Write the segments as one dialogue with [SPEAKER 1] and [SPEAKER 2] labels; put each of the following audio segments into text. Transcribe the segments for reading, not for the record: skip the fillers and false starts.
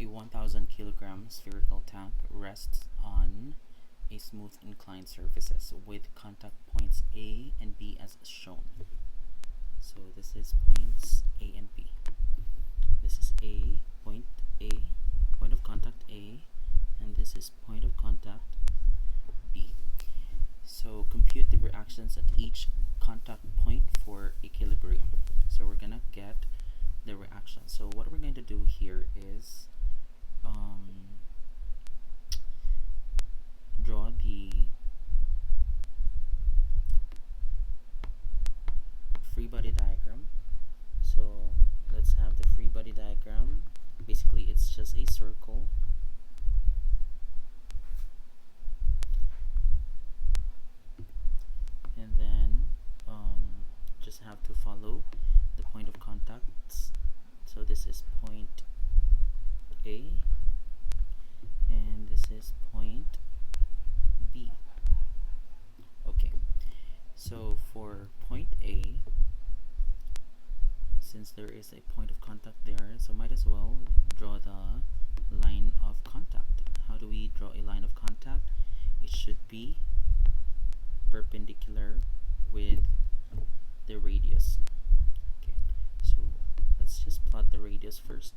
[SPEAKER 1] A 1000 kilogram spherical tank rests on a smooth inclined surfaces with contact points A and B as shown. So this is points A and B. This is point of contact A, and this is point of contact B. So compute the reactions at each contact point for equilibrium. So we're gonna get the reaction. So what we're going to do here is draw the free body diagram. So let's have the free body diagram. Basically it's just a circle, and then just have to follow the point of contacts. So this is point A and this is point B. Okay, so for point A, since there is a point of contact there, so might as well draw the line of contact. How do we draw a line of contact? It should be perpendicular with the radius. Okay, so let's just plot the radius first,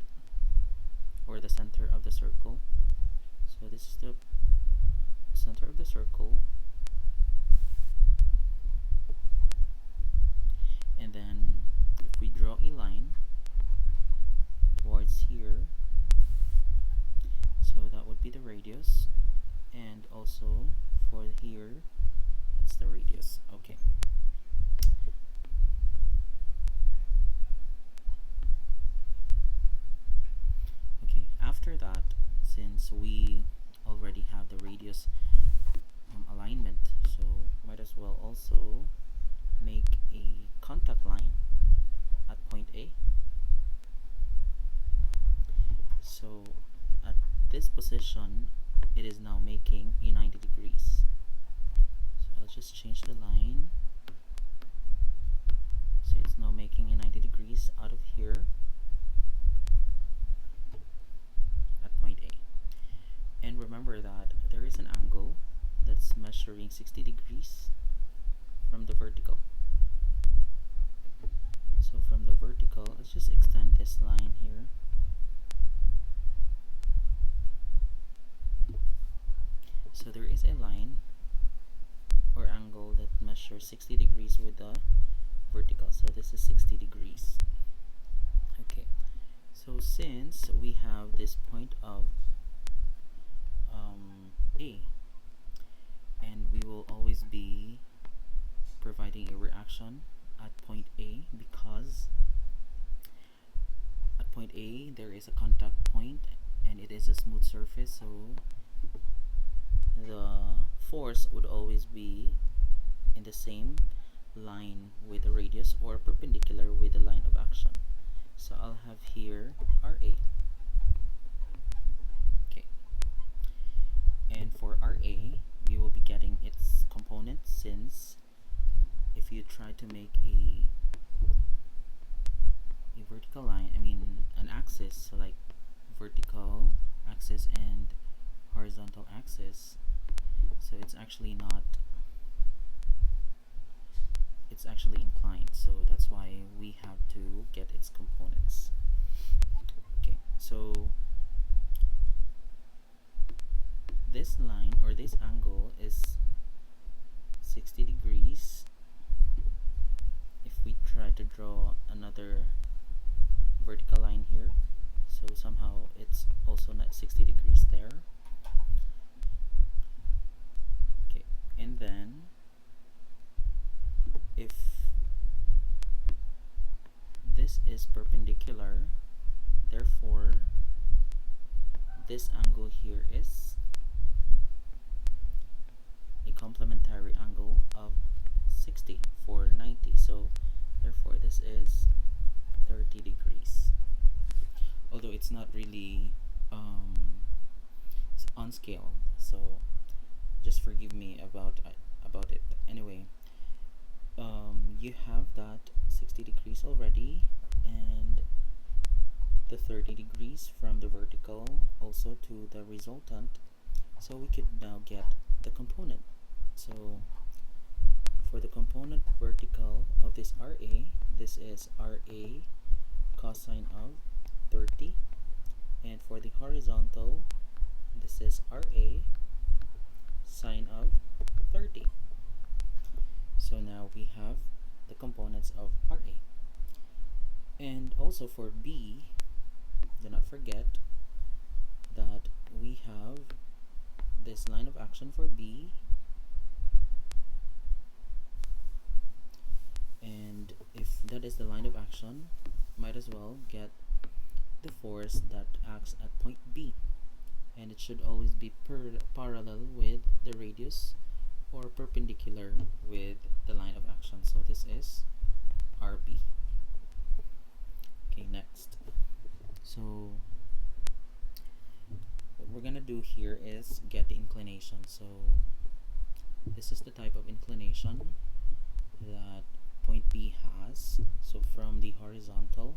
[SPEAKER 1] or the center of the circle. So this is the center of the circle, and then if we draw a line towards here, so that would be the radius, and also for here that's the radius. Okay, after that, since we already have the radius alignment, so might as well also make a contact line at point A. So at this position it is now making a 90 degrees. So I'll just change the line, so it's now making a 90 degrees out of here at point A. And remember that there is an angle that's measuring 60 degrees from the vertical. So from the vertical, let's just extend this line here. So there is a line or angle that measures 60 degrees with the vertical. So this is 60 degrees. Okay, so since we have this point of A, and we will always be providing a reaction at point A, because at point A there is a contact point and it is a smooth surface, so the force would always be in the same line with the radius or perpendicular with the line of action. So I'll have here RA. Okay, and for RA we will be getting its components, since if you try to make a vertical line, an axis, so like vertical axis and horizontal axis, so it's actually inclined, so that's why we have to get its components. Okay, so this line or this angle is 60 degrees. If we try to draw another vertical line here, so somehow it's also not 60 degrees there. Okay, and then if this is perpendicular, therefore this angle here is a complementary angle of 60 for 90, so therefore this is 30 degrees. Although it's not really it's on scale, so just forgive me about it. Anyway, you have that 60 degrees already, and the 30 degrees from the vertical also to the resultant, so we could now get the component. So for the component vertical of this RA, this is RA cosine of 30, and for the horizontal, this is RA sine of 30. So now we have the components of RA. And also for B, do not forget that we have this line of action for B, and if that is the line of action, might as well get the force that acts at point B, and it should always be parallel with the radius or perpendicular with the line of action. So this is RB. Okay, next. So what we're gonna do here is get the inclination. So this is the type of inclination that point B has. So from the horizontal,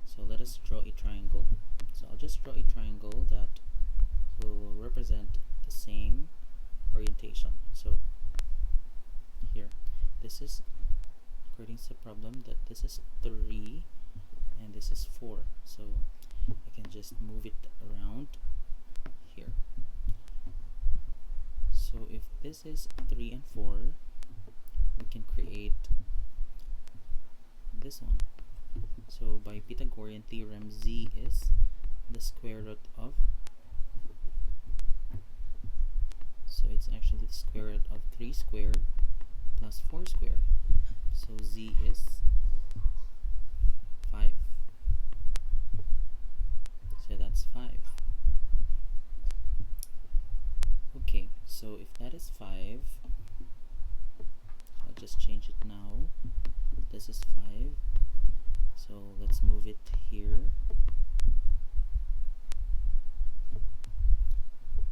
[SPEAKER 1] so let us draw a triangle. So I'll just draw a triangle that will represent the same orientation. So here, this is, according to the problem, that this is 3 and this is 4. So I can just move it around here. So if this is 3 and 4, we can create this one. So by Pythagorean theorem, z is the square root of, so it's actually the square root of 3 squared plus 4 squared. So z is 5. So that's 5. Okay, so if that is 5, I'll just change it now. This is 5. So let's move it here.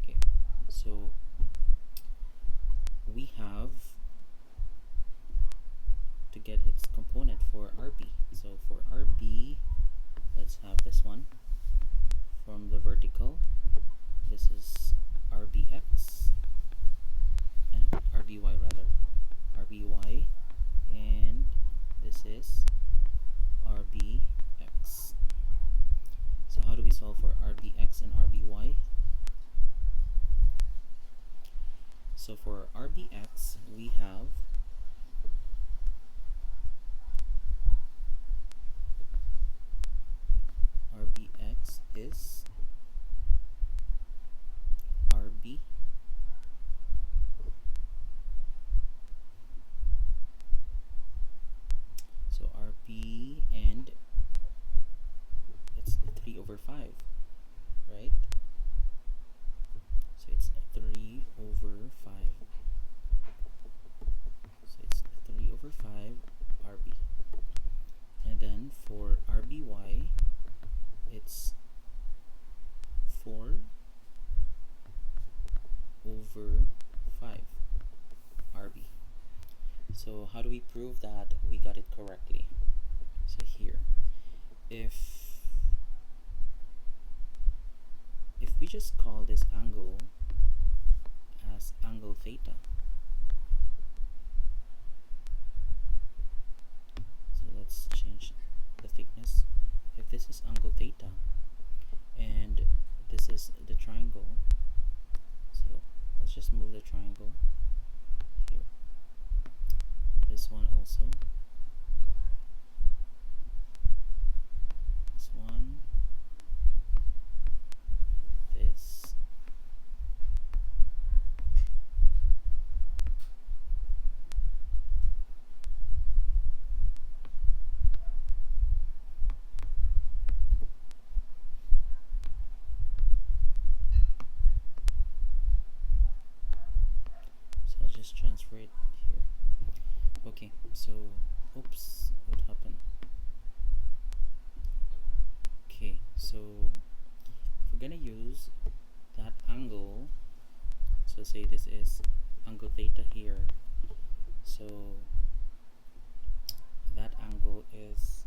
[SPEAKER 1] Okay, so we have to get its component for RB. So for RB, let's have this one from the vertical. This is RBX and RBY rather. RBY, and this is RBX. So how do we solve for RBX and RBY? So for RBX, we have RBX is RB so RB, and it's 3 over 5, right? So it's 3 over 5. So it's 3 over 5 RB. And then for RBY, it's 4 over 5 RB. So how do we prove that we got it correctly? So here, if we just call this angle as angle theta, so let's change the thickness. If this is angle theta and this is the triangle, so let's just move the triangle here. This one also. This one. This. So I'll just transfer it here. Okay, so oops, what happened? Okay, so if we're gonna use that angle, so say this is angle theta here, so that angle is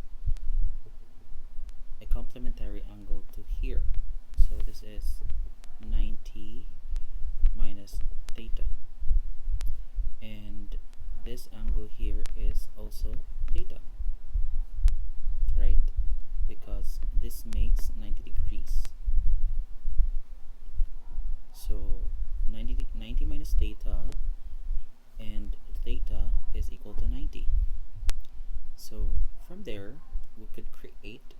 [SPEAKER 1] a complementary angle to here. So this is 90 minus theta, and this angle here is also theta, right? Because this makes 90 degrees. So 90 minus theta, and theta is equal to 90. So from there we could create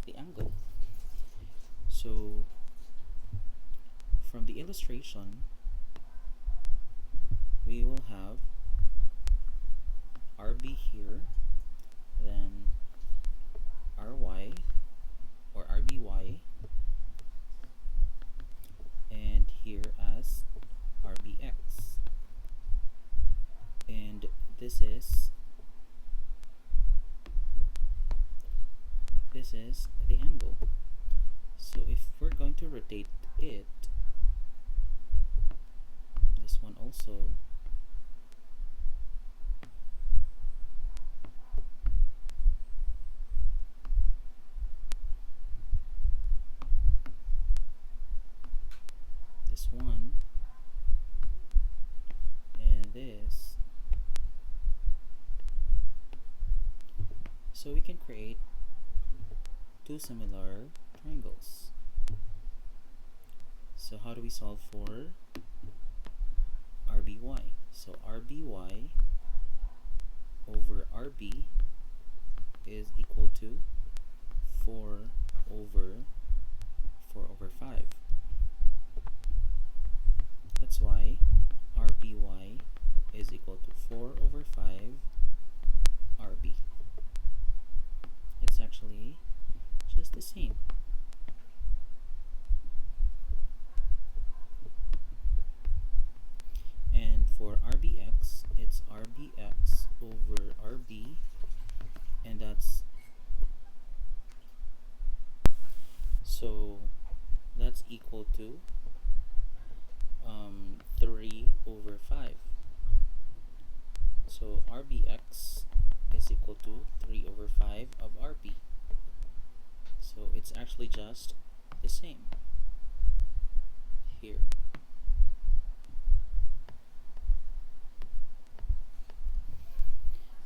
[SPEAKER 1] the angle. So from the illustration we will have RB here, then RY or RBY, and here as RBX, and this is the angle. So if we're going to rotate it, this one also, this one, and this, so we can create two similar triangles. So how do we solve for RBY? So RBY over RB is equal to 4 over 5. That's why RBY is equal to 4 over 5 RB. It's actually just the same. And for RBX, it's RBX over RB, and that's equal to 3 over 5. So RBX is equal to 3 over 5 of RB. So it's actually just the same here.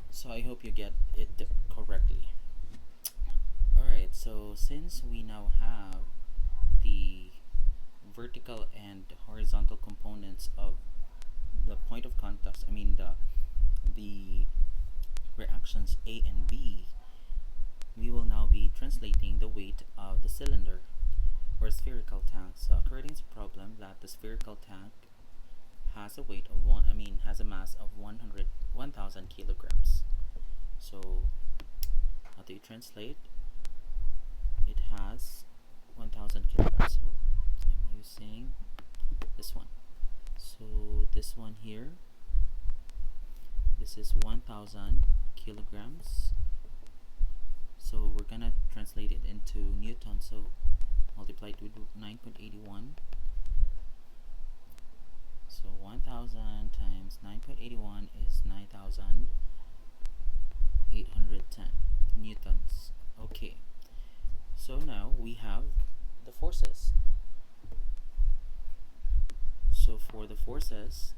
[SPEAKER 1] So I hope you get it correctly. Alright, so since we now have the vertical and horizontal components of the point of contact, the reactions A and B, we will now be translating the weight of the cylinder or spherical tank. So according to the problem, that the spherical tank has a weight of has a mass of 1,000 kilograms. So how do you translate? It has 1,000 kilograms. So I'm using this one. So this one here, this is 1,000 kilograms. So we're gonna translate it into Newton. So multiply it with 9.81. So 1,000 times 9.81 is 9,810 newtons. Okay, so now we have the forces. So for the forces,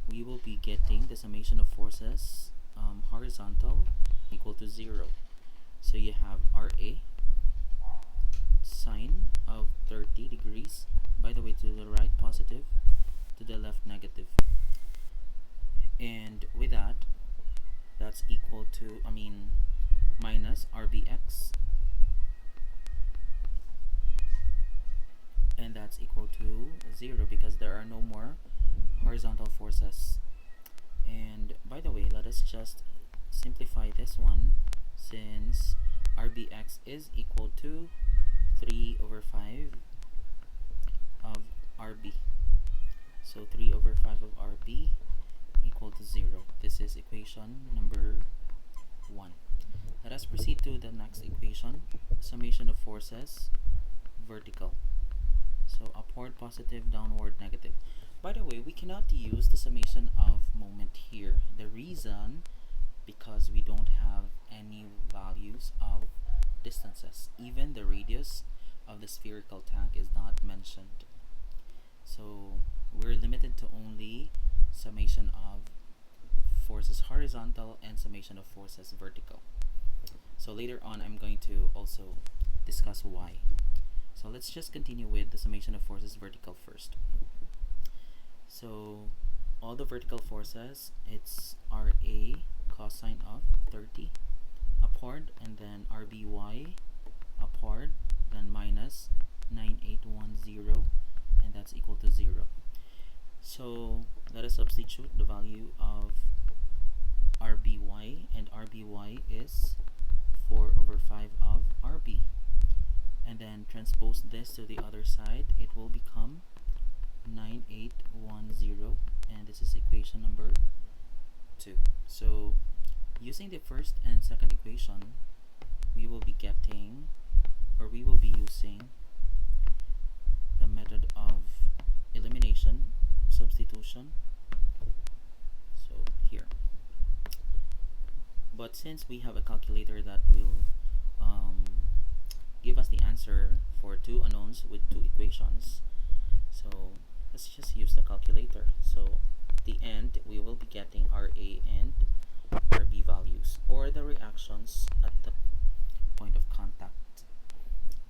[SPEAKER 1] we will be getting the summation of forces horizontal equal to 0. So you have RA sine of 30 degrees. By the way, to the right positive, to the left negative. And with that, that's equal to, minus RBX. And that's equal to 0 because there are no more horizontal forces. And by the way, let us just simplify this one, since RBX is equal to 3 over 5 of RB. So 3 over 5 of RB equal to 0. This is equation number 1. Let us proceed to the next equation. Summation of forces, vertical. So upward positive, downward negative. By the way, we cannot use the summation of moment here. The reason, because we don't have any values of distances. Even the radius of the spherical tank is not mentioned. So we're limited to only summation of forces horizontal and summation of forces vertical. So later on, I'm going to also discuss why. So let's just continue with the summation of forces vertical first. So all the vertical forces, it's RA cosine of 30 upward, and then RBY upward, then minus 9810, and that's equal to 0. So let us substitute the value of RBY, and RBY is 4/5 of RB. And then transpose this to the other side, it will become 9810, and this is equation number 2. So using the first and second equation, we will be getting, or we will be using the method of elimination, substitution. So here. But since we have a calculator that will give us the answer for two unknowns with two equations, so let's just use the calculator. So at the end, we will be getting RA and RB values, or the reactions at the point of contact.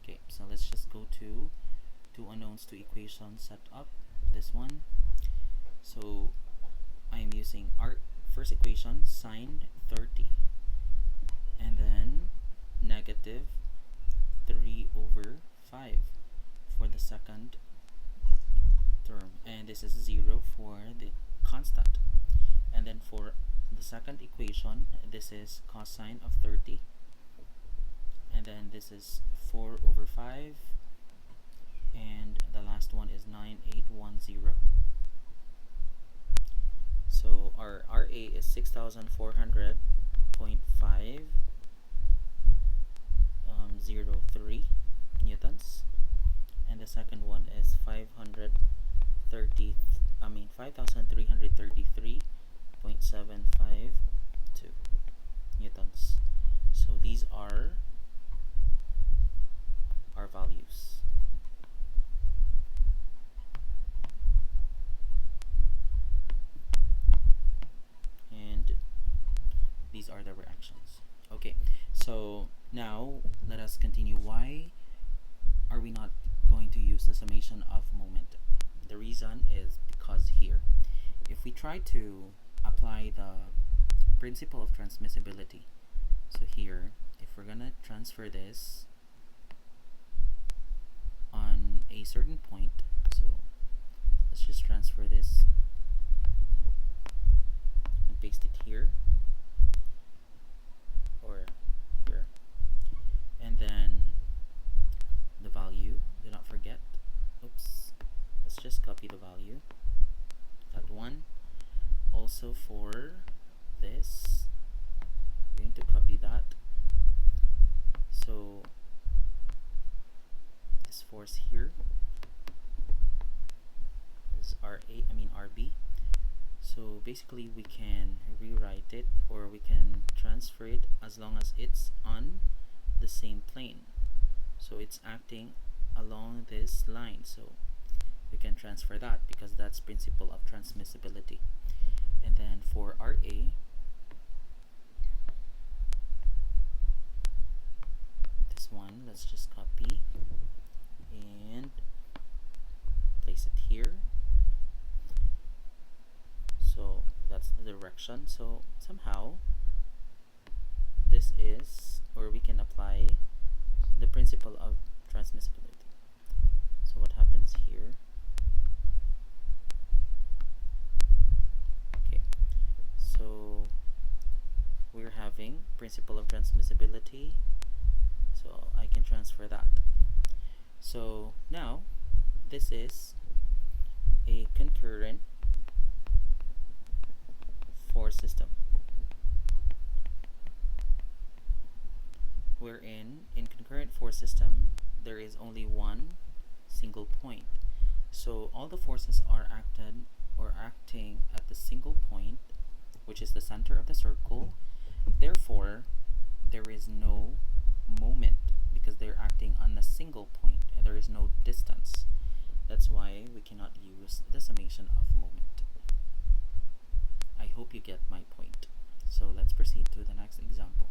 [SPEAKER 1] Okay, so let's just go to two unknowns, two equations set up. This one. So I'm using our first equation, sine 30, and then negative 3/5 for the second term, and this is 0 for the constant. And then for the second equation, this is cosine of 30, and then this is 4/5, and the last one is 9810. So our RA is 6400.503 newtons, and the second one is 5333.752 newtons. So these are our values. And these are the reactions. Okay, so now let us continue. Why are we not going to use the summation of moment? The reason is because here, if we try to apply the principle of transmissibility, so here, if we're gonna transfer this on a certain point, so let's just transfer this and paste it here, or here, and then the value, do not forget, oops, let's just copy the value, that one. Also for this, we're going to copy that. So this force here is RB. So basically we can rewrite it, or we can transfer it as long as it's on the same plane. So it's acting along this line, so we can transfer that because that's principle of transmissibility. And then for RA, this one, let's just copy and place it here. So that's the direction. So somehow this is, or we can apply the principle of transmissibility. So what happens here? Okay, so we're having principle of transmissibility, so I can transfer that. So now this is a concurrent force system, wherein in concurrent force system there is only one single point. So all the forces are acting at the single point, which is the center of the circle. Therefore, there is no moment because they're acting on a single point. There is no distance. That's why we cannot use the summation of moment. I hope you get my point. So let's proceed to the next example.